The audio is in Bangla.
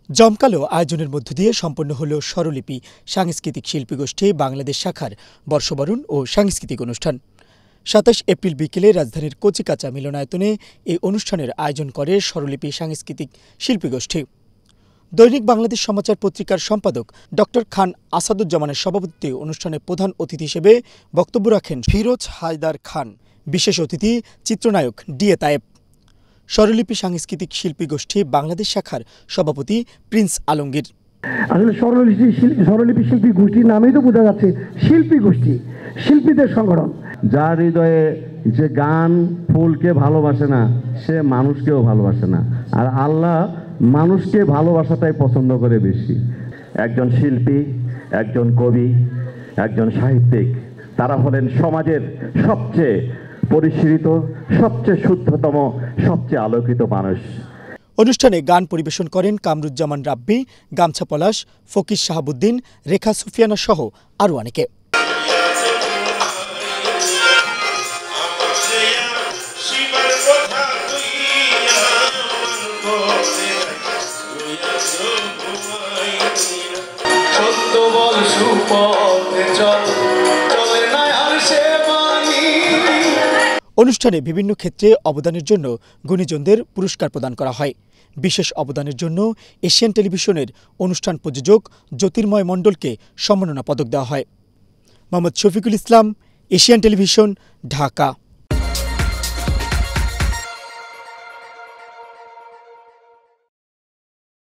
জমকালো আয়োজনের মধ্য দিয়ে সম্পন্ন হল স্বরলিপি সাংস্কৃতিক শিল্পী গোষ্ঠী বাংলাদেশ শাখার বর্ষবরণ ও সাংস্কৃতিক অনুষ্ঠান। ২৭ এপ্রিল বিকেলে রাজধানীর কচিকাঁচা মিলনায়তনে এই অনুষ্ঠানের আয়োজন করে স্বরলিপি সাংস্কৃতিক শিল্পী গোষ্ঠী। দৈনিক বাংলাদেশ সমাচার পত্রিকার সম্পাদক ডক্টর খান আসাদুজ্জামানের সভাপতিত্বে অনুষ্ঠানে প্রধান অতিথি হিসেবে বক্তব্য রাখেন ফিরোজ হায়দার খান, বিশেষ অতিথি চিত্রনায়ক ডিএ তায়েব। স্বরলিপি সাংস্কৃতিক শিল্পী গোষ্ঠী বাংলাদেশ শাখার সভাপতি প্রিন্স আলমগীর। আসলে স্বরলিপি শিল্পী গোষ্ঠীর নামেই তো বোঝা যাচ্ছে শিল্পী গোষ্ঠী, শিল্পীদের সংগঠন। যার হৃদয়ে যে গান ফুলকে ভালোবাসে না, সে মানুষকেও ভালোবাসে না। আর আল্লাহ মানুষকে ভালোবাসাটাই পছন্দ করে বেশি। একজন শিল্পী, একজন কবি, একজন সাহিত্যিক, তারা হলেন সমাজের সবচেয়ে পরিশীলিত, সবচেয়ে শুদ্ধতম, সবচেয়ে আলোকিত মানুষ। অনুষ্ঠানে গান পরিবেশন করেন কামরুজ্জামান রাব্বি, গামছা পলাশ, ফকির শাহাবুদ্দিন, রেখা সুফিয়ানা সহ আরও অনেকে। অনুষ্ঠানে বিভিন্ন ক্ষেত্রে অবদানের জন্য গুণীজনদের পুরস্কার প্রদান করা হয়। বিশেষ অবদানের জন্য এশিয়ান টেলিভিশনের অনুষ্ঠান প্রযোজক জ্যোতির্ময় মণ্ডলকে সম্মাননা পদক দেওয়া হয়। Mohammad Shafiqul Islam, Asian television, Dhaka.